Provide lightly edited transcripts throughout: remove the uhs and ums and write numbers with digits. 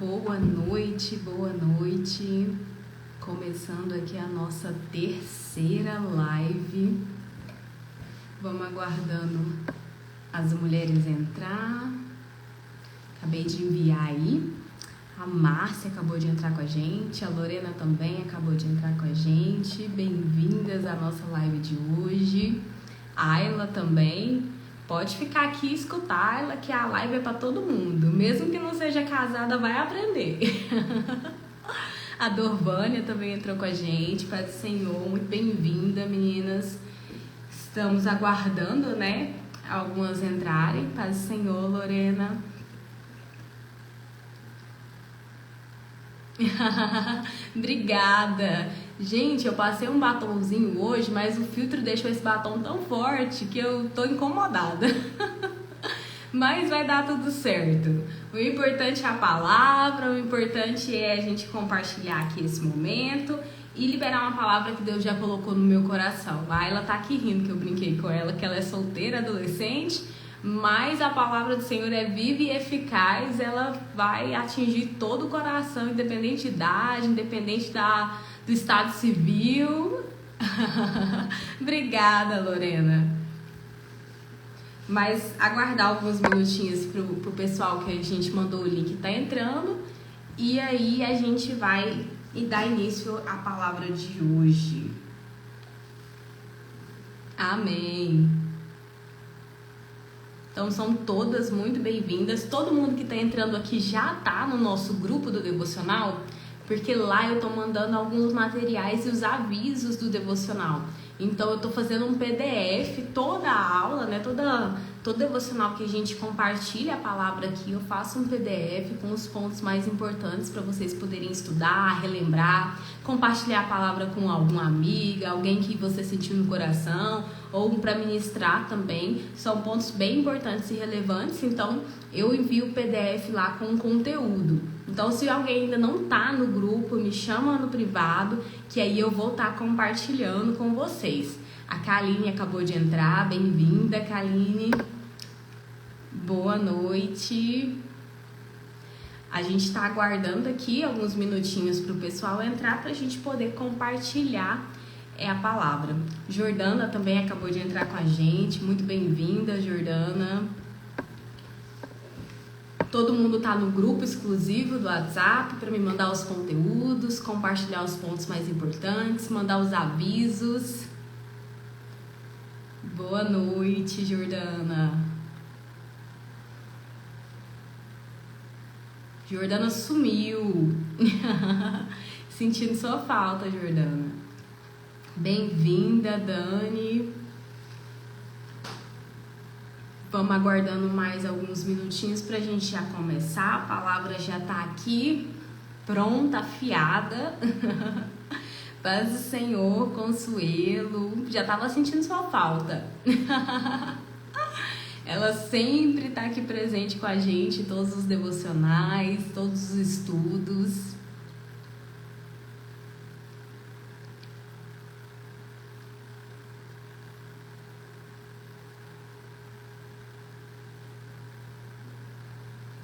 Boa noite, boa noite. Começando aqui a nossa terceira live. Vamos aguardando as mulheres entrar. Acabei de enviar aí. A Márcia acabou de entrar com a gente. A Lorena também acabou de entrar com a gente. Bem-vindas à nossa live de hoje. A Ayla também. Pode ficar aqui e escutar ela, que a live é para todo mundo. Mesmo que não seja casada, vai aprender. A Dorvânia também entrou com a gente. Paz do Senhor, muito bem-vinda, meninas. Estamos aguardando, né? Algumas entrarem. Paz do Senhor, Lorena. Obrigada. Gente, eu passei um batomzinho hoje, mas o filtro deixou esse batom tão forte que eu tô incomodada. Mas vai dar tudo certo. O importante é a palavra, o importante é a gente compartilhar aqui esse momento e liberar uma palavra que Deus já colocou no meu coração. A Ayla tá aqui rindo que eu brinquei com ela, que ela é solteira, adolescente, mas a palavra do Senhor é viva e eficaz, ela vai atingir todo o coração, independente de idade, independente do estado civil. Obrigada, Lorena. Mas aguardar alguns minutinhos pro pessoal que a gente mandou o link tá entrando. E aí a gente vai dar início à palavra de hoje. Amém. Então são todas muito bem-vindas. Todo mundo que tá entrando aqui já tá no nosso grupo do devocional, porque lá eu tô mandando alguns materiais e os avisos do devocional. Então eu tô fazendo um PDF, toda a aula, né, todo devocional que a gente compartilha a palavra aqui, eu faço um PDF com os pontos mais importantes para vocês poderem estudar, relembrar, compartilhar a palavra com alguma amiga, alguém que você sentiu no coração, ou para ministrar também. São pontos bem importantes e relevantes, então eu envio o PDF lá com conteúdo. Então, se alguém ainda não tá no grupo, me chama no privado, que aí eu vou estar compartilhando com vocês. A Kaline acabou de entrar, bem-vinda, Kaline. Boa noite. A gente está aguardando aqui alguns minutinhos para o pessoal entrar para a gente poder compartilhar a palavra. Jordana também acabou de entrar com a gente, muito bem-vinda, Jordana. Todo mundo tá no grupo exclusivo do WhatsApp para me mandar os conteúdos, compartilhar os pontos mais importantes, mandar os avisos. Boa noite, Jordana. Jordana sumiu. Sentindo sua falta, Jordana. Bem-vinda, Dani. Vamos aguardando mais alguns minutinhos pra gente já começar. A palavra já tá aqui, pronta, afiada. Paz do Senhor, Consuelo. Já tava sentindo sua falta. Ela sempre tá aqui presente com a gente em todos os devocionais, todos os estudos.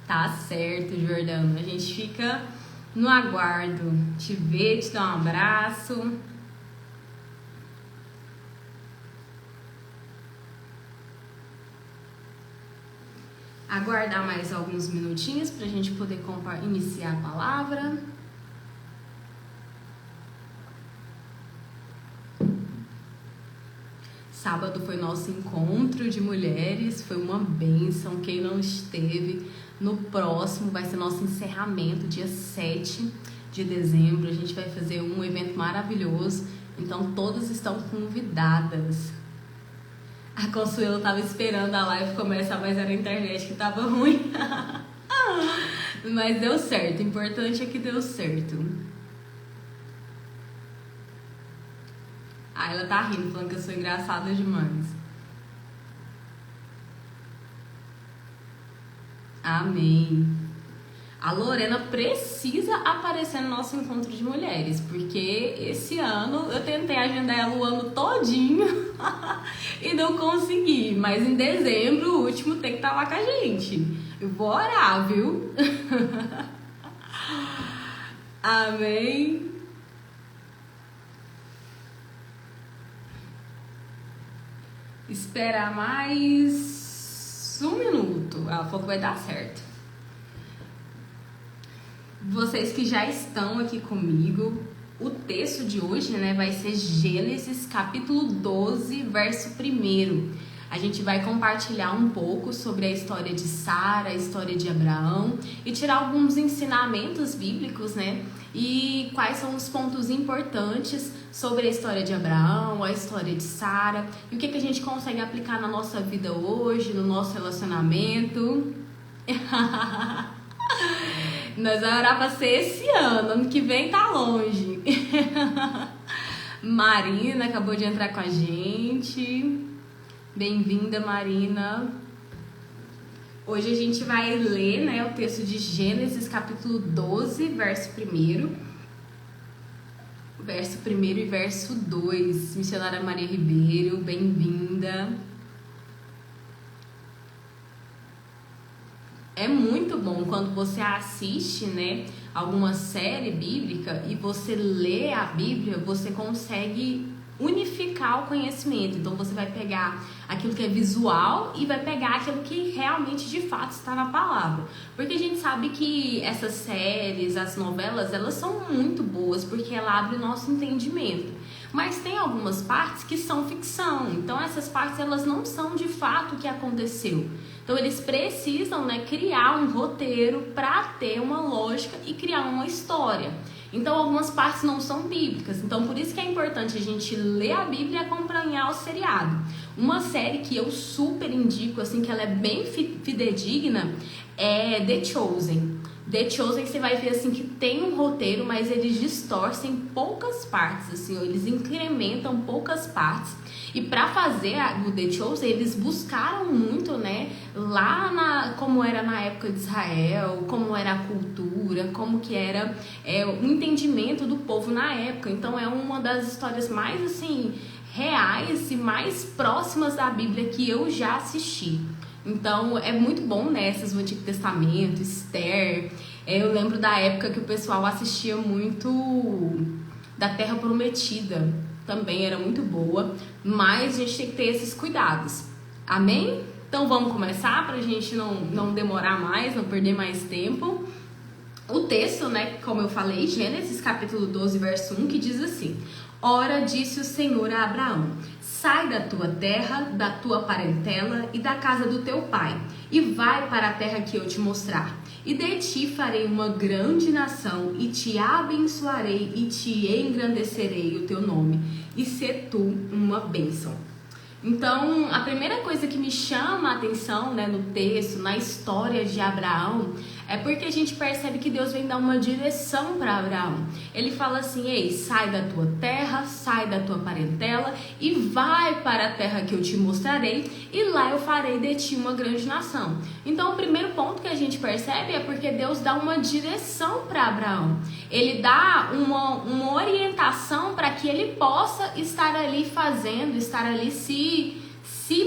Tá certo, Jordano. A gente fica no aguardo. Te ver, te dar um abraço. Aguardar mais alguns minutinhos pra gente poder iniciar a palavra. Sábado foi nosso encontro de mulheres, foi uma bênção. Quem não esteve, no próximo vai ser nosso encerramento, dia 7 de dezembro. A gente vai fazer um evento maravilhoso, então todas estão convidadas. A Consuelo estava esperando a live começar, mas era a internet que estava ruim. Mas deu certo, o importante é que deu certo. Ah, ela tá rindo, falando que eu sou engraçada demais. Amém. A Lorena precisa aparecer no nosso encontro de mulheres, porque esse ano eu tentei agendar ela o ano todinho e não consegui. Mas em dezembro, o último tem que estar lá com a gente. Eu vou orar, viu? Amém. Esperar mais 1 minuto. Ela falou que vai dar certo. Vocês que já estão aqui comigo, o texto de hoje, né, vai ser Gênesis capítulo 12, verso 1. A gente vai compartilhar um pouco sobre a história de Sara, a história de Abraão e tirar alguns ensinamentos bíblicos, né? E quais são os pontos importantes sobre a história de Abraão, a história de Sara e o que a gente consegue aplicar na nossa vida hoje, no nosso relacionamento. Nós vamos orar para ser esse ano que vem tá longe. Marina acabou de entrar com a gente. Bem-vinda, Marina. Hoje a gente vai ler, né, o texto de Gênesis, capítulo 12, verso 1. Verso 1 e verso 2. Missionária Maria Ribeiro, bem-vinda. É muito bom quando você assiste, né, alguma série bíblica e você lê a Bíblia, você consegue unificar o conhecimento. Então você vai pegar aquilo que é visual e vai pegar aquilo que realmente de fato está na palavra, porque a gente sabe que essas séries, as novelas, elas são muito boas porque ela abre o nosso entendimento, mas tem algumas partes que são ficção, então essas partes elas não são de fato o que aconteceu. Então eles precisam, né, criar um roteiro para ter uma lógica e criar uma história. Então algumas partes não são bíblicas. Então por isso que é importante a gente ler a Bíblia e acompanhar o seriado. Uma série que eu super indico, assim, que ela é bem fidedigna, é The Chosen. The Chosen você vai ver assim que tem um roteiro, mas eles distorcem poucas partes, assim, ou eles incrementam poucas partes. E para fazer o The Chosen, eles buscaram muito, né, como era na época de Israel, como era a cultura, como que era o entendimento do povo na época. Então é uma das histórias mais, assim, reais e mais próximas da Bíblia que eu já assisti. Então é muito bom, né, essas do Antigo Testamento, Esther. Eu lembro da época que o pessoal assistia muito da Terra Prometida, também era muito boa, mas a gente tem que ter esses cuidados. Amém? Então vamos começar pra gente não demorar mais, não perder mais tempo. O texto, né, como eu falei, Gênesis capítulo 12, verso 1, que diz assim: Ora, disse o Senhor a Abraão: sai da tua terra, da tua parentela e da casa do teu pai, e vai para a terra que eu te mostrar. E de ti farei uma grande nação, e te abençoarei, e te engrandecerei o teu nome, e sê tu uma bênção. Então, a primeira coisa que me chama a atenção, né, no texto, na história de Abraão, é porque a gente percebe que Deus vem dar uma direção para Abraão. Ele fala assim: ei, sai da tua terra, sai da tua parentela e vai para a terra que eu te mostrarei, e lá eu farei de ti uma grande nação. Então, o primeiro ponto que a gente percebe é porque Deus dá uma direção para Abraão. Ele dá uma orientação para que ele possa estar ali fazendo, estar ali se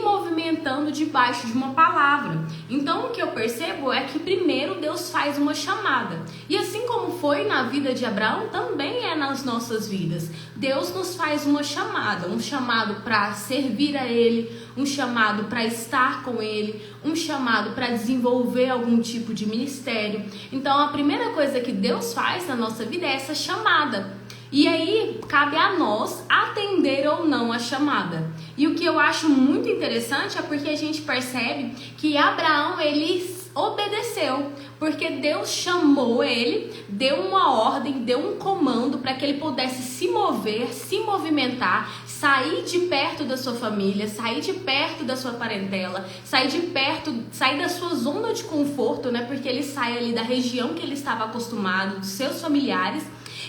movimentando debaixo de uma palavra. Então o que eu percebo é que primeiro Deus faz uma chamada. E assim como foi na vida de Abraão, também é nas nossas vidas. Deus nos faz uma chamada, um chamado para servir a Ele, um chamado para estar com Ele, um chamado para desenvolver algum tipo de ministério. Então a primeira coisa que Deus faz na nossa vida é essa chamada. E aí, cabe a nós atender ou não a chamada. E o que eu acho muito interessante é porque a gente percebe que Abraão, ele obedeceu. Porque Deus chamou ele, deu uma ordem, deu um comando para que ele pudesse se mover, se movimentar, sair de perto da sua família, sair de perto da sua parentela, sair da sua zona de conforto, né? Porque ele sai ali da região que ele estava acostumado, dos seus familiares.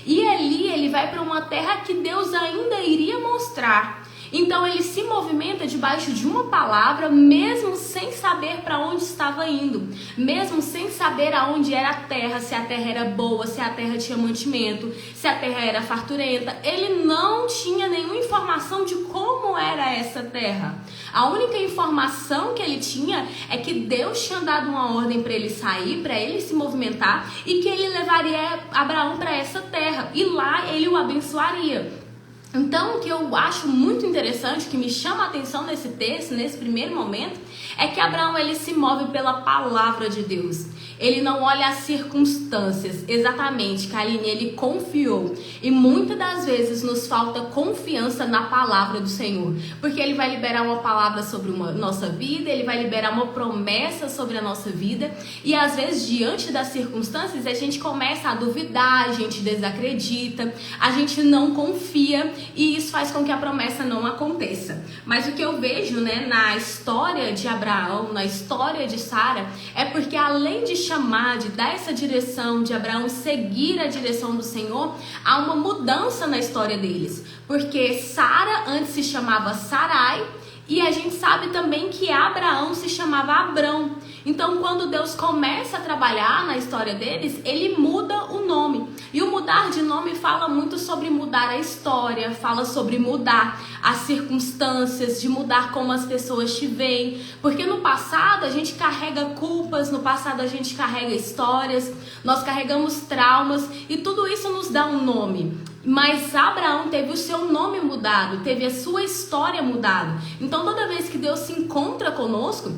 E ali ele vai para uma terra que Deus ainda iria mostrar. Então ele se movimenta debaixo de uma palavra, mesmo sem saber para onde estava indo, mesmo sem saber aonde era a terra, se a terra era boa, se a terra tinha mantimento, se a terra era farturenta. Ele não tinha nenhuma informação de como era essa terra. A única informação que ele tinha é que Deus tinha dado uma ordem para ele sair, para ele se movimentar, e que ele levaria Abraão para essa terra, e lá ele o abençoaria. Então, o que eu acho muito interessante, que me chama a atenção nesse texto, nesse primeiro momento, é que Abraão ele se move pela palavra de Deus. Ele não olha as circunstâncias. Exatamente, Kaline, ele confiou. E muitas das vezes nos falta confiança na palavra do Senhor. Porque ele vai liberar uma palavra sobre nossa vida, ele vai liberar uma promessa sobre a nossa vida. E às vezes, diante das circunstâncias, a gente começa a duvidar, a gente desacredita, a gente não confia. E isso faz com que a promessa não aconteça. Mas o que eu vejo, né, na história de Abraão, na história de Sara, é porque além de chamar, de dar essa direção, de Abraão seguir a direção do Senhor, há uma mudança na história deles. Porque Sara antes se chamava Sarai, e a gente sabe também que Abraão se chamava Abrão. Então, quando Deus começa a trabalhar na história deles, ele muda o nome. E o mudar de nome fala muito sobre mudar a história, fala sobre mudar as circunstâncias, de mudar como as pessoas te veem. Porque no passado a gente carrega culpas, no passado a gente carrega histórias, nós carregamos traumas e tudo isso nos dá um nome. Mas Abraão teve o seu nome mudado, teve a sua história mudada. Então toda vez que Deus se encontra conosco,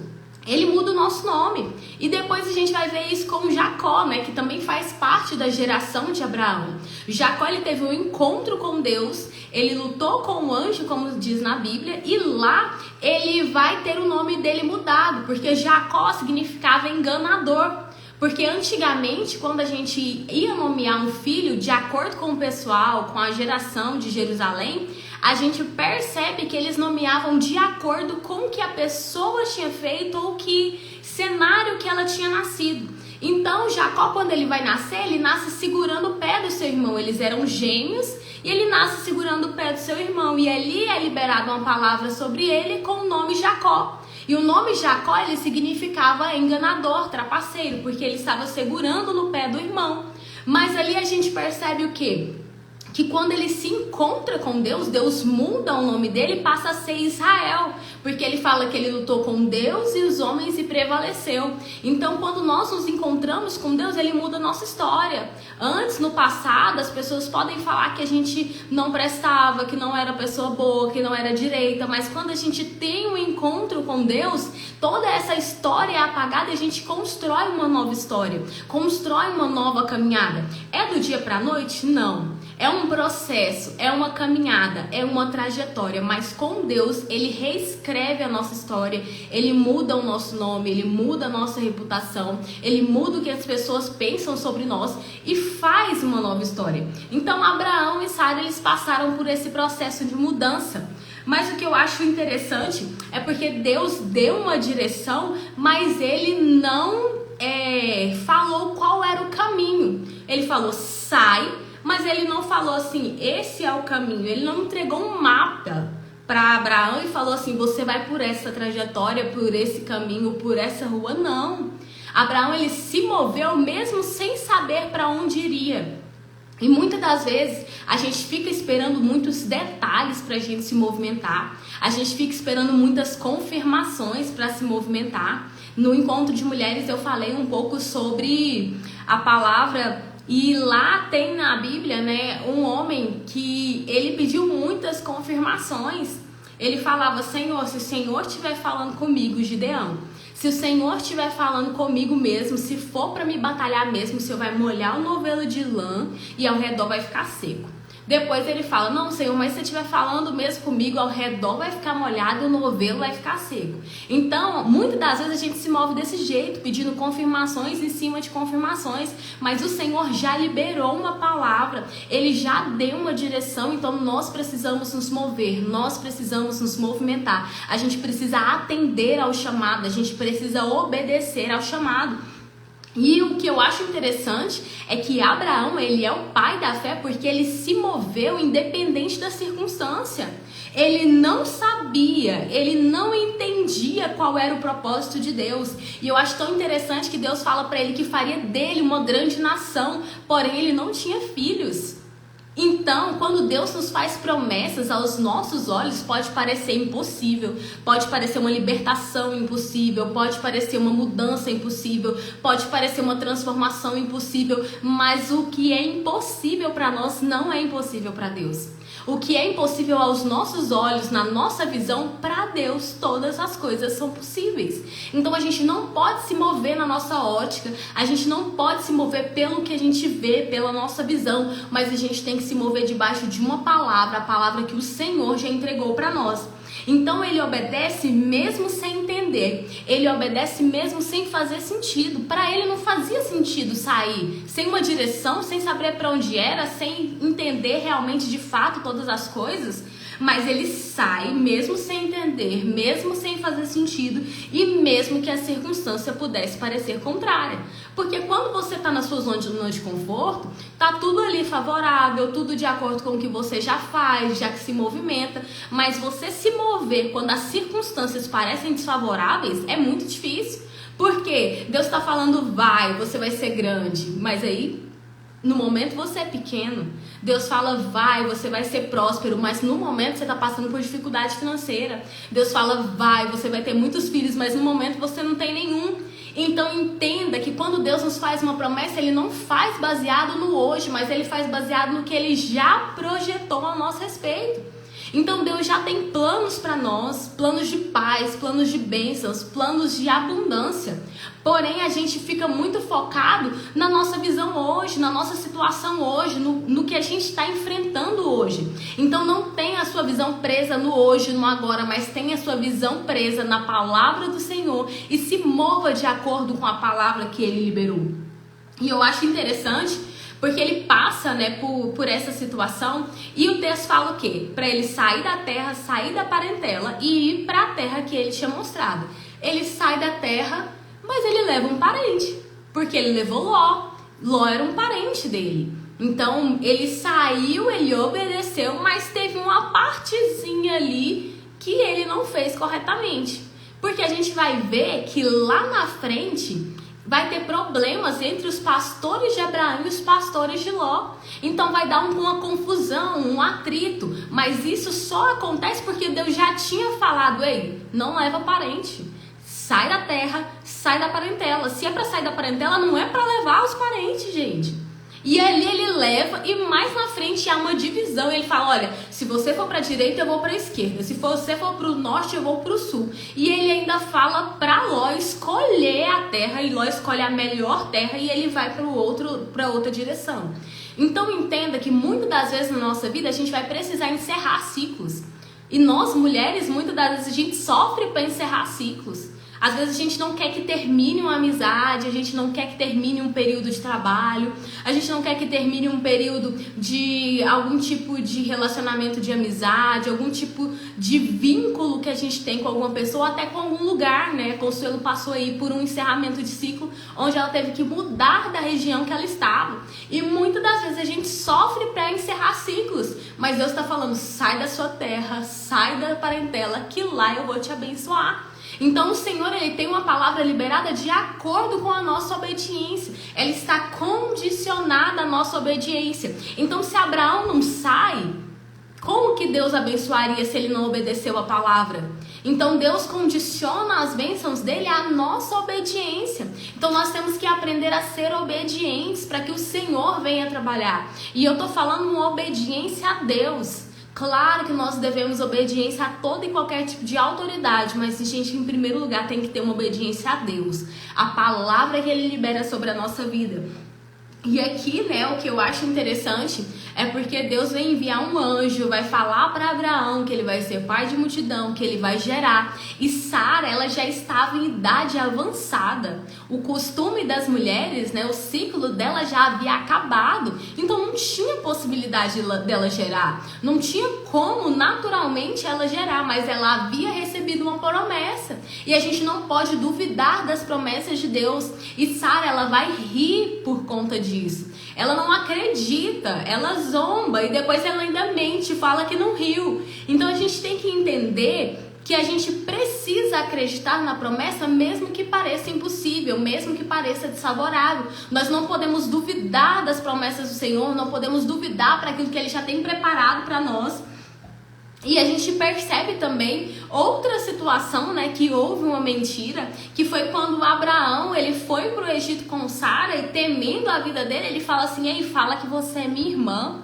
ele muda o nosso nome. E depois a gente vai ver isso com Jacó, né, que também faz parte da geração de Abraão. Jacó, ele teve um encontro com Deus, ele lutou com o anjo, como diz na Bíblia, e lá ele vai ter o nome dele mudado, porque Jacó significava enganador. Porque antigamente, quando a gente ia nomear um filho, de acordo com o pessoal, com a geração de Jerusalém, a gente percebe que eles nomeavam de acordo com o que a pessoa tinha feito ou que cenário que ela tinha nascido. Então, Jacó, quando ele vai nascer, ele nasce segurando o pé do seu irmão. Eles eram gêmeos e ele nasce segurando o pé do seu irmão. E ali é liberada uma palavra sobre ele com o nome Jacó. E o nome Jacó, ele significava enganador, trapaceiro, porque ele estava segurando no pé do irmão. Mas ali a gente percebe o quê? Que quando ele se encontra com Deus, Deus muda o nome dele e passa a ser Israel. Porque ele fala que ele lutou com Deus e os homens e prevaleceu. Então, quando nós nos encontramos com Deus, ele muda a nossa história. Antes, no passado, as pessoas podem falar que a gente não prestava, que não era pessoa boa, que não era direita. Mas quando a gente tem um encontro com Deus, toda essa história é apagada e a gente constrói uma nova história. Constrói uma nova caminhada. É do dia para a noite? Não. É um processo, é uma caminhada, é uma trajetória, mas com Deus, ele reescreve a nossa história, ele muda o nosso nome, ele muda a nossa reputação, ele muda o que as pessoas pensam sobre nós e faz uma nova história. Então, Abraão e Sara, eles passaram por esse processo de mudança. Mas o que eu acho interessante é porque Deus deu uma direção, mas ele não falou qual era o caminho. Ele falou, sai. Mas ele não falou assim, esse é o caminho. Ele não entregou um mapa para Abraão e falou assim, você vai por essa trajetória, por esse caminho, por essa rua. Não. Abraão, ele se moveu mesmo sem saber para onde iria. E muitas das vezes a gente fica esperando muitos detalhes para a gente se movimentar. A gente fica esperando muitas confirmações para se movimentar. No encontro de mulheres eu falei um pouco sobre a palavra. E lá tem na Bíblia, né, um homem que ele pediu muitas confirmações. Ele falava, Senhor, se o Senhor estiver falando comigo, Gideão, se o Senhor estiver falando comigo mesmo, se for para me batalhar mesmo, o Senhor vai molhar o novelo de lã e ao redor vai ficar seco. Depois ele fala, não, Senhor, mas se você estiver falando mesmo comigo, ao redor vai ficar molhado e o novelo vai ficar seco. Então, muitas das vezes a gente se move desse jeito, pedindo confirmações em cima de confirmações, mas o Senhor já liberou uma palavra, ele já deu uma direção, então nós precisamos nos mover, nós precisamos nos movimentar, a gente precisa atender ao chamado, a gente precisa obedecer ao chamado. E o que eu acho interessante é que Abraão, ele é o pai da fé porque ele se moveu independente da circunstância. Ele não sabia, ele não entendia qual era o propósito de Deus. E eu acho tão interessante que Deus fala para ele que faria dele uma grande nação, porém ele não tinha filhos. Então, quando Deus nos faz promessas, aos nossos olhos pode parecer impossível, pode parecer uma libertação impossível, pode parecer uma mudança impossível, pode parecer uma transformação impossível, mas o que é impossível para nós não é impossível para Deus. O que é impossível aos nossos olhos, na nossa visão, para Deus todas as coisas são possíveis. Então a gente não pode se mover na nossa ótica, a gente não pode se mover pelo que a gente vê, pela nossa visão, mas a gente tem que se mover debaixo de uma palavra, a palavra que o Senhor já entregou para nós. Então ele obedece mesmo sem entender, ele obedece mesmo sem fazer sentido. Para ele não fazia sentido sair sem uma direção, sem saber para onde era, sem entender realmente de fato todas as coisas. Mas ele sai mesmo sem entender, mesmo sem fazer sentido e mesmo que a circunstância pudesse parecer contrária. Porque quando você está na sua zona de conforto, tá tudo ali favorável, tudo de acordo com o que você já faz, já que se movimenta. Mas você se mover quando as circunstâncias parecem desfavoráveis é muito difícil. Porque Deus está falando, vai, você vai ser grande, mas aí no momento você é pequeno. Deus fala, vai, você vai ser próspero, mas no momento você está passando por dificuldade financeira. Deus fala, vai, você vai ter muitos filhos, mas no momento você não tem nenhum. Então entenda que quando Deus nos faz uma promessa, Ele não faz baseado no hoje, mas Ele faz baseado no que Ele já projetou a nosso respeito. Então Deus já tem planos para nós, planos de paz, planos de bênçãos, planos de abundância. Porém, a gente fica muito focado na nossa visão hoje, na nossa situação hoje, no que a gente está enfrentando hoje. Então não tenha a sua visão presa no hoje, no agora, mas tenha a sua visão presa na palavra do Senhor e se mova de acordo com a palavra que Ele liberou. E eu acho interessante porque ele passa, né, por essa situação e o texto fala o quê? Para ele sair da terra, sair da parentela e ir para a terra que ele tinha mostrado. Ele sai da terra, mas ele leva um parente, porque ele levou Ló. Ló era um parente dele. Então ele saiu, ele obedeceu, mas teve uma partezinha ali que ele não fez corretamente. Porque a gente vai ver que lá na frente vai ter problemas entre os pastores de Abraão e os pastores de Ló. Então vai dar uma confusão, um atrito. Mas isso só acontece porque Deus já tinha falado, ei, não leva parente. Sai da terra, sai da parentela. Se é para sair da parentela, não é para levar os parentes, gente. E ali ele leva e mais na frente há uma divisão. Ele fala, olha, se você for para a direita, eu vou para a esquerda. Se você for para o norte, eu vou para o sul. E ele ainda fala para Ló escolher a terra. E Ló escolhe a melhor terra e ele vai para outra direção. Então entenda que muitas das vezes na nossa vida a gente vai precisar encerrar ciclos. E nós mulheres, muitas das vezes a gente sofre para encerrar ciclos. Às vezes a gente não quer que termine uma amizade, a gente não quer que termine um período de trabalho, a gente não quer que termine um período de algum tipo de relacionamento de amizade, algum tipo de vínculo que a gente tem com alguma pessoa, até com algum lugar, né? Consuelo passou aí por um encerramento de ciclo, onde ela teve que mudar da região que ela estava. E muitas das vezes a gente sofre para encerrar ciclos, mas Deus está falando, sai da sua terra, sai da parentela, que lá eu vou te abençoar. Então o Senhor, Ele tem uma palavra liberada de acordo com a nossa obediência. Ela está condicionada à nossa obediência. Então se Abraão não sai, como que Deus abençoaria se ele não obedeceu a palavra? Então Deus condiciona as bênçãos dele à nossa obediência. Então nós temos que aprender a ser obedientes para que o Senhor venha trabalhar. E eu estou falando uma obediência a Deus. Claro que nós devemos obediência a toda e qualquer tipo de autoridade, mas a gente, em primeiro lugar, tem que ter uma obediência a Deus, a palavra que Ele libera sobre a nossa vida. E aqui, né, o que eu acho interessante é porque Deus vai enviar um anjo, vai falar para Abraão que ele vai ser pai de multidão, que ele vai gerar. E Sara, ela já estava em idade avançada. O costume das mulheres, né, o ciclo dela já havia acabado. Então não tinha possibilidade dela gerar. Não tinha como naturalmente ela gerar, mas ela havia recebido uma promessa. E a gente não pode duvidar das promessas de Deus. E Sara, ela vai rir por conta disso. disso. Ela não acredita, ela zomba e depois ela ainda mente, fala que não riu. Então a gente tem que entender que a gente precisa acreditar na promessa mesmo que pareça impossível, mesmo que pareça desfavorável. Nós não podemos duvidar das promessas do Senhor, não podemos duvidar para aquilo que Ele já tem preparado para nós. E a gente percebe também outra situação, né, que houve uma mentira, que foi quando Abraão, ele foi para o Egito com Sara e temendo a vida dele, ele fala assim, ei, fala que você é minha irmã.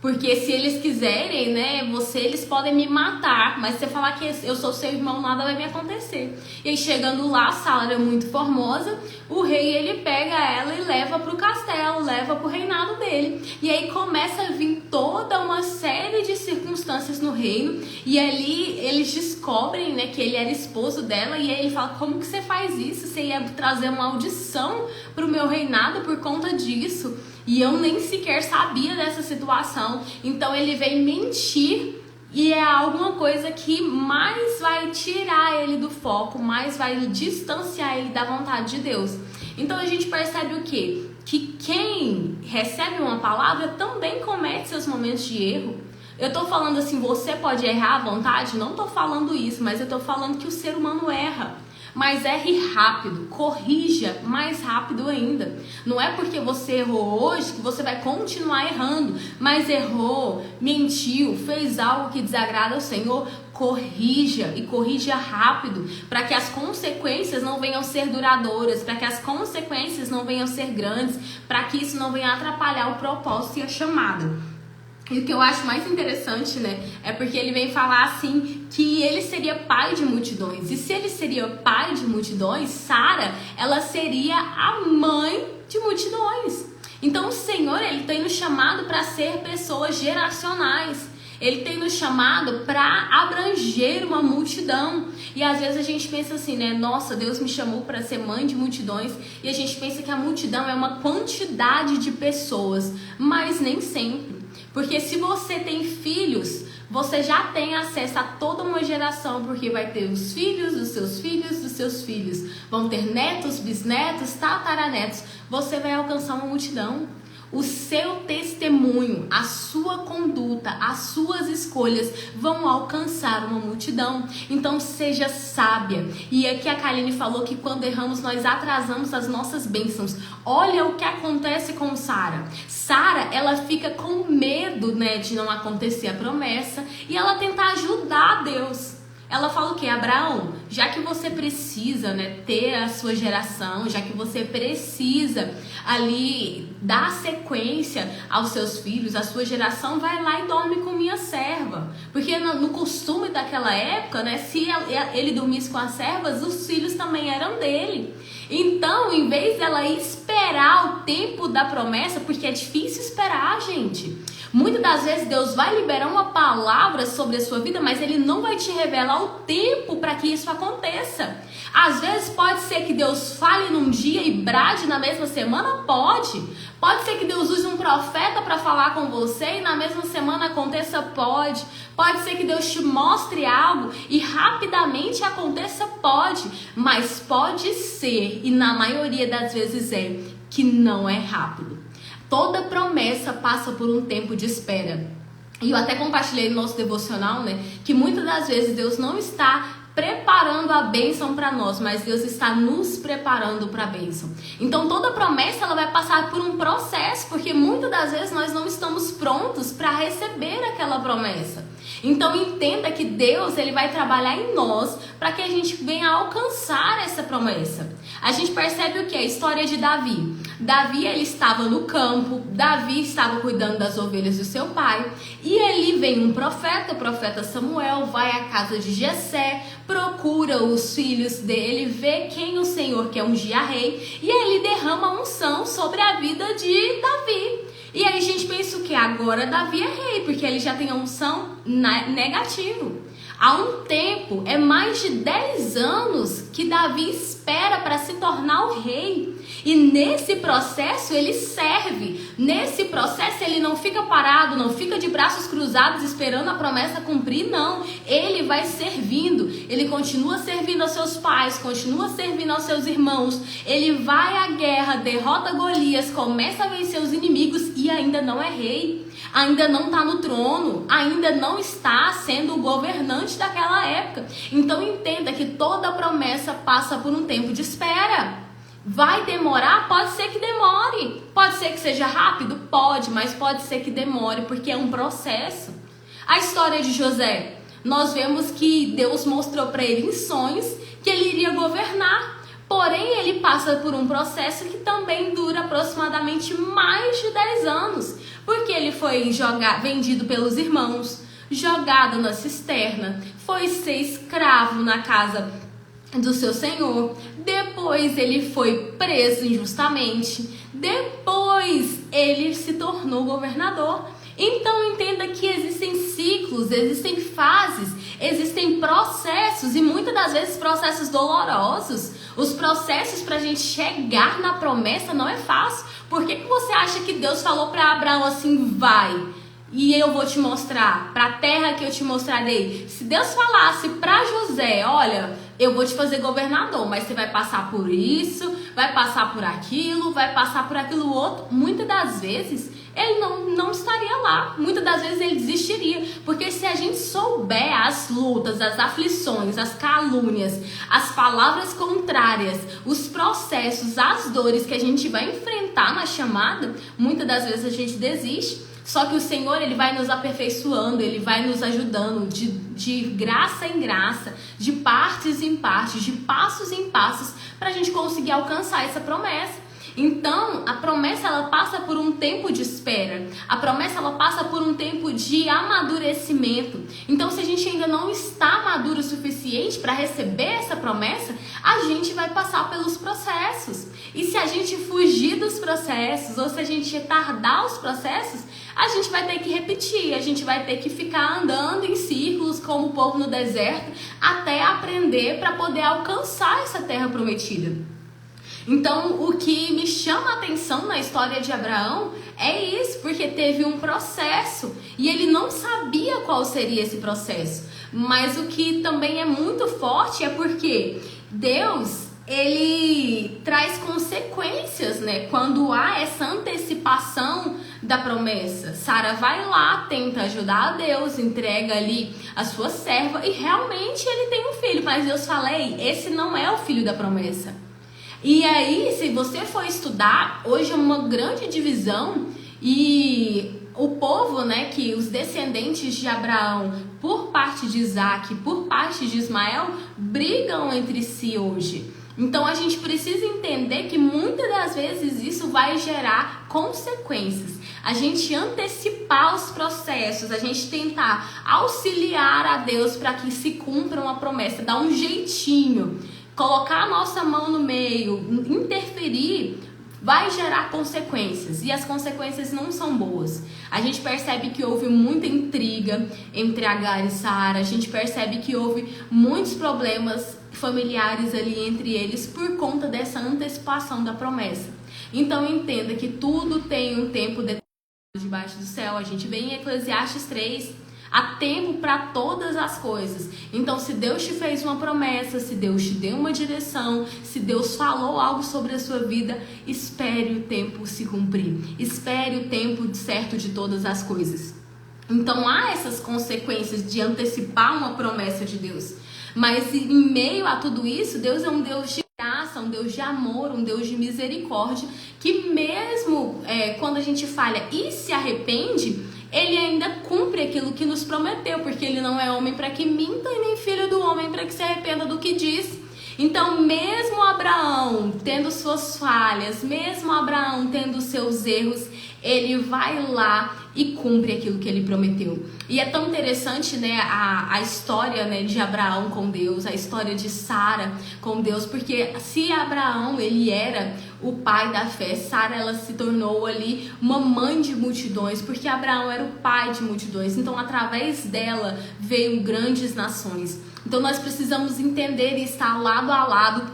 Porque se eles quiserem, né, eles podem me matar, mas se você falar que eu sou seu irmão, nada vai me acontecer. E aí chegando lá, Sara é muito formosa, o rei ele pega ela e leva pro castelo, leva pro reinado dele. E aí começa a vir toda uma série de circunstâncias no reino, e ali eles descobrem, né, que ele era esposo dela, e aí ele fala, como que você faz isso? Você ia trazer uma maldição pro meu reinado por conta disso? E eu nem sequer sabia dessa situação. Então ele vem mentir e é alguma coisa que mais vai tirar ele do foco, mais vai distanciar ele da vontade de Deus. Então a gente percebe o quê? Que quem recebe uma palavra também comete seus momentos de erro. Eu tô falando assim, você pode errar à vontade? Não tô falando isso, mas eu tô falando que o ser humano erra. Mas erre rápido, corrija mais rápido ainda. Não é porque você errou hoje que você vai continuar errando, mas errou, mentiu, fez algo que desagrada ao Senhor, corrija e corrija rápido, para que as consequências não venham ser duradouras, para que as consequências não venham ser grandes, para que isso não venha atrapalhar o propósito e a chamada. E o que eu acho mais interessante, né, é porque ele vem falar assim, que ele seria pai de multidões. E se ele seria pai de multidões, Sara, ela seria a mãe de multidões. Então o Senhor, ele tem nos chamado para ser pessoas geracionais. Ele tem nos chamado para abranger uma multidão. E às vezes a gente pensa assim, né? Nossa, Deus me chamou para ser mãe de multidões. E a gente pensa que a multidão é uma quantidade de pessoas. Mas nem sempre. Porque se você tem filhos, você já tem acesso a toda uma geração, porque vai ter os filhos dos seus filhos dos seus filhos. Vão ter netos, bisnetos, tataranetos. Você vai alcançar uma multidão. O seu testemunho, a sua conduta, as suas escolhas vão alcançar uma multidão. Então seja sábia. E aqui a Kaline falou que quando erramos nós atrasamos as nossas bênçãos. Olha o que acontece com Sara. Sara, ela fica com medo, né, de não acontecer a promessa e ela tenta ajudar Deus. Ela fala o quê? Abraão, já que você precisa, né, ter a sua geração, já que você precisa ali dar sequência aos seus filhos, a sua geração, vai lá e dorme com minha serva. Porque no costume daquela época, né, se ele dormisse com as servas, os filhos também eram dele. Então, em vez dela esperar o tempo da promessa, porque é difícil esperar, gente. Muitas das vezes Deus vai liberar uma palavra sobre a sua vida, mas Ele não vai te revelar o tempo para que isso aconteça. Às vezes pode ser que Deus fale num dia e brade na mesma semana? Pode. Pode ser que Deus use um profeta para falar com você e na mesma semana aconteça? Pode. Pode ser que Deus te mostre algo e rapidamente aconteça? Pode. Mas pode ser, e na maioria das vezes que não é rápido. Toda promessa passa por um tempo de espera. E eu até compartilhei no nosso devocional, né, que muitas das vezes Deus não está preparando a bênção para nós, mas Deus está nos preparando para a bênção. Então toda promessa ela vai passar por um processo, porque muitas das vezes nós não estamos prontos para receber aquela promessa. Então entenda que Deus ele vai trabalhar em nós para que a gente venha alcançar essa promessa. A gente percebe o que? A história de Davi. Davi ele estava no campo, Davi estava cuidando das ovelhas do seu pai, e ali vem um profeta, o profeta Samuel, vai à casa de Jessé, procura os filhos dele, vê quem o Senhor quer ungir a rei, e ele derrama unção sobre a vida de Davi. E aí a gente pensa o que? Agora Davi é rei, porque ele já tem a unção negativo. Há um tempo, é mais de 10 anos que Davi espera para se tornar o rei. E nesse processo ele serve. Nesse processo ele não fica parado, não fica de braços cruzados esperando a promessa cumprir, não. Ele vai servindo. Ele continua servindo aos seus pais, continua servindo aos seus irmãos. Ele vai à guerra, derrota Golias, começa a vencer os inimigos e ainda não é rei. Ainda não está no trono, ainda não está sendo o governante daquela época. Então entenda que toda promessa passa por um tempo de espera. Vai demorar? Pode ser que demore. Pode ser que seja rápido? Pode, mas pode ser que demore, porque é um processo. A história de José, nós vemos que Deus mostrou para ele em sonhos que ele iria governar. Porém, ele passa por um processo que também dura aproximadamente mais de 10 anos. Porque ele foi vendido pelos irmãos, jogado na cisterna, foi ser escravo na casa do seu senhor. Depois ele foi preso injustamente. Depois ele se tornou governador. Então entenda que existem ciclos, existem fases, existem processos e muitas das vezes processos dolorosos. Os processos para a gente chegar na promessa não é fácil. Por que você acha que Deus falou para Abraão assim, vai e eu vou te mostrar, para a terra que eu te mostrarei? Se Deus falasse para José, olha, eu vou te fazer governador, mas você vai passar por isso, vai passar por aquilo, vai passar por aquilo outro, muitas das vezes ele não estaria lá, muitas das vezes ele desistiria, porque se a gente souber as lutas, as aflições, as calúnias, as palavras contrárias, os processos, as dores que a gente vai enfrentar na chamada, muitas das vezes a gente desiste. Só que o Senhor, Ele vai nos aperfeiçoando, Ele vai nos ajudando de graça em graça, de partes em partes, de passos em passos, para a gente conseguir alcançar essa promessa. Então, a promessa ela passa por um tempo de espera. A promessa ela passa por um tempo de amadurecimento. Então, se a gente ainda não está maduro o suficiente para receber essa promessa, a gente vai passar pelos processos. E se a gente fugir dos processos ou se a gente retardar os processos, a gente vai ter que repetir, a gente vai ter que ficar andando em círculos como o povo no deserto até aprender para poder alcançar essa terra prometida. Então, o que me chama a atenção na história de Abraão é isso, porque teve um processo e ele não sabia qual seria esse processo. Mas o que também é muito forte é porque Deus, ele traz consequências, né? Quando há essa antecipação da promessa. Sara vai lá, tenta ajudar a Deus, entrega ali a sua serva e realmente ele tem um filho. Mas Deus fala, ei, esse não é o filho da promessa. E aí, se você for estudar, hoje é uma grande divisão e o povo, né, que os descendentes de Abraão, por parte de Isaac, por parte de Ismael, brigam entre si hoje. Então a gente precisa entender que muitas das vezes isso vai gerar consequências. A gente antecipar os processos, a gente tentar auxiliar a Deus para que se cumpra uma promessa, dar um jeitinho, colocar a nossa mão no meio, interferir, vai gerar consequências. E as consequências não são boas. A gente percebe que houve muita intriga entre Agar e Sara. A gente percebe que houve muitos problemas familiares ali entre eles por conta dessa antecipação da promessa. Então entenda que tudo tem um tempo determinado debaixo do céu. A gente vê em Eclesiastes 3. Há tempo para todas as coisas. Então, se Deus te fez uma promessa, se Deus te deu uma direção, se Deus falou algo sobre a sua vida, espere o tempo se cumprir. Espere o tempo certo de todas as coisas. Então, há essas consequências de antecipar uma promessa de Deus. Mas em meio a tudo isso, Deus é um Deus de graça, um Deus de amor, um Deus de misericórdia, que mesmo quando a gente falha e se arrepende, Ele ainda cumpre aquilo que nos prometeu, porque Ele não é homem para que minta e nem filho do homem para que se arrependa do que diz. Então, mesmo Abraão tendo suas falhas, mesmo Abraão tendo seus erros, ele vai lá e cumpre aquilo que ele prometeu. E é tão interessante, né, a história, né, de Abraão com Deus, a história de Sara com Deus, porque se Abraão, ele era o pai da fé, Sara, ela se tornou ali uma mãe de multidões, porque Abraão era o pai de multidões. Então, através dela veio grandes nações. Então nós precisamos entender e estar lado a lado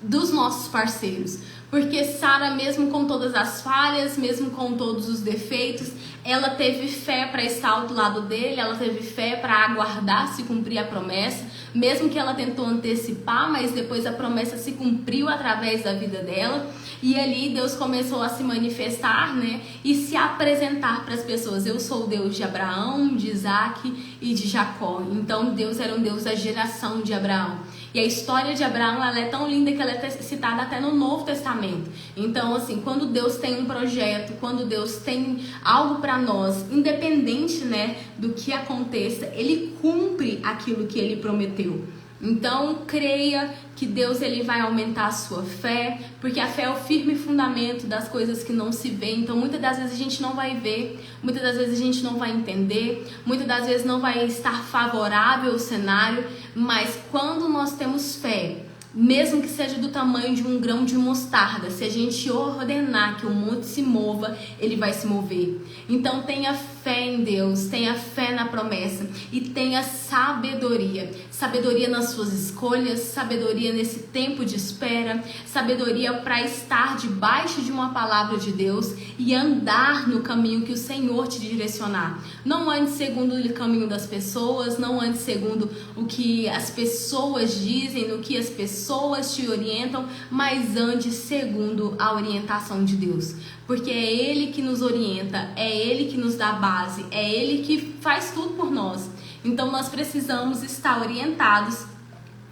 dos nossos parceiros. Porque Sara, mesmo com todas as falhas, mesmo com todos os defeitos, ela teve fé para estar do lado dele, ela teve fé para aguardar se cumprir a promessa, mesmo que ela tentou antecipar, mas depois a promessa se cumpriu através da vida dela. E ali Deus começou a se manifestar, né, e se apresentar para as pessoas. Eu sou o Deus de Abraão, de Isaac e de Jacó. Então Deus era um Deus da geração de Abraão. E a história de Abraão, ela é tão linda que ela é citada até no Novo Testamento. Então, assim, quando Deus tem um projeto, quando Deus tem algo para nós, independente, né, do que aconteça, Ele cumpre aquilo que Ele prometeu. Então, creia que Deus ele vai aumentar a sua fé, porque a fé é o firme fundamento das coisas que não se vê. Então, muitas das vezes a gente não vai ver, muitas das vezes a gente não vai entender, muitas das vezes não vai estar favorável o cenário, mas quando nós temos fé, mesmo que seja do tamanho de um grão de mostarda, se a gente ordenar que o monte se mova, ele vai se mover. Então tenha fé em Deus, tenha fé na promessa e tenha sabedoria. Sabedoria nas suas escolhas, sabedoria nesse tempo de espera, sabedoria para estar debaixo de uma palavra de Deus e andar no caminho que o Senhor te direcionar. Não ande segundo o caminho das pessoas, não ande segundo o que as pessoas dizem, no que as pessoas te orientam, mas ande segundo a orientação de Deus. Porque é Ele que nos orienta, é Ele que nos dá base, é Ele que faz tudo por nós. Então nós precisamos estar orientados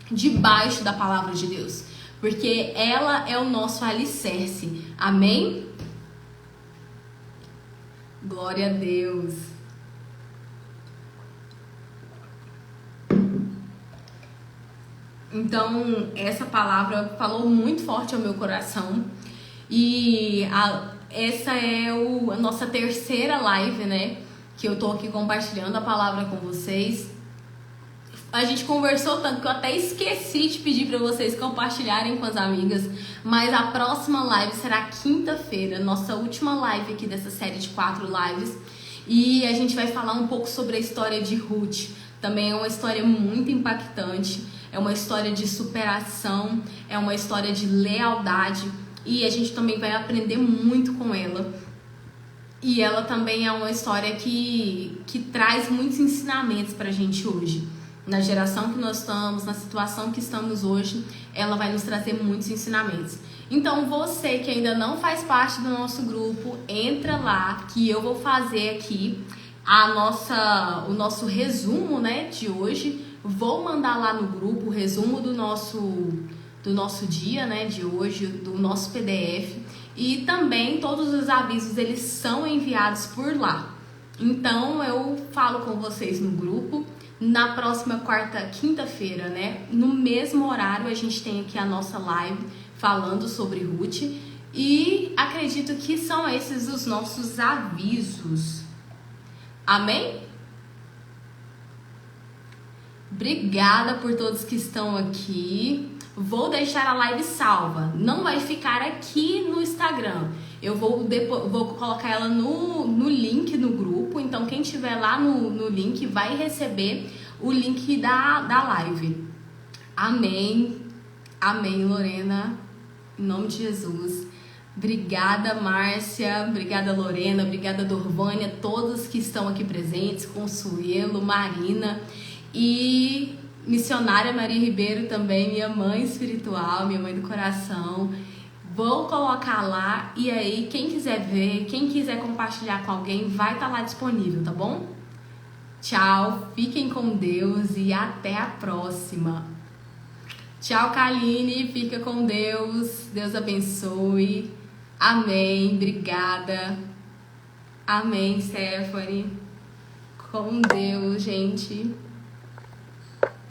debaixo da palavra de Deus, porque ela é o nosso alicerce. Amém? Glória a Deus. Então essa palavra falou muito forte ao meu coração. E essa é a nossa terceira live, né? Que eu tô aqui compartilhando a palavra com vocês. A gente conversou tanto que eu até esqueci de pedir para vocês compartilharem com as amigas. Mas a próxima live será quinta-feira, nossa última live aqui dessa série de 4 lives. E a gente vai falar um pouco sobre a história de Ruth. Também é uma história muito impactante. É uma história de superação, é uma história de lealdade. E a gente também vai aprender muito com ela. E ela também é uma história que traz muitos ensinamentos pra gente hoje. Na geração que nós estamos, na situação que estamos hoje, ela vai nos trazer muitos ensinamentos. Então você que ainda não faz parte do nosso grupo, entra lá que eu vou fazer aqui o nosso resumo, né, de hoje. Vou mandar lá no grupo o resumo do nosso dia, né, de hoje, do nosso PDF, e também todos os avisos eles são enviados por lá. Então eu falo com vocês no grupo na próxima quinta-feira, né, no mesmo horário a gente tem aqui a nossa live falando sobre Ruth, e acredito que são esses os nossos avisos. Amém? Obrigada por todos que estão aqui. Vou deixar a live salva. Não vai ficar aqui no Instagram. Eu vou colocar ela no link no grupo. Então, quem estiver lá no link vai receber o link da live. Amém. Amém, Lorena. Em nome de Jesus. Obrigada, Márcia. Obrigada, Lorena. Obrigada, Dorvânia. Todos que estão aqui presentes. Consuelo, Marina. E missionária Maria Ribeiro também, minha mãe espiritual, minha mãe do coração. Vou colocar lá e aí quem quiser ver, quem quiser compartilhar com alguém, vai estar lá disponível, tá bom? Tchau, fiquem com Deus e até a próxima. Tchau, Kaline, fica com Deus, Deus abençoe. Amém, obrigada. Amém, Stephanie. Com Deus, gente.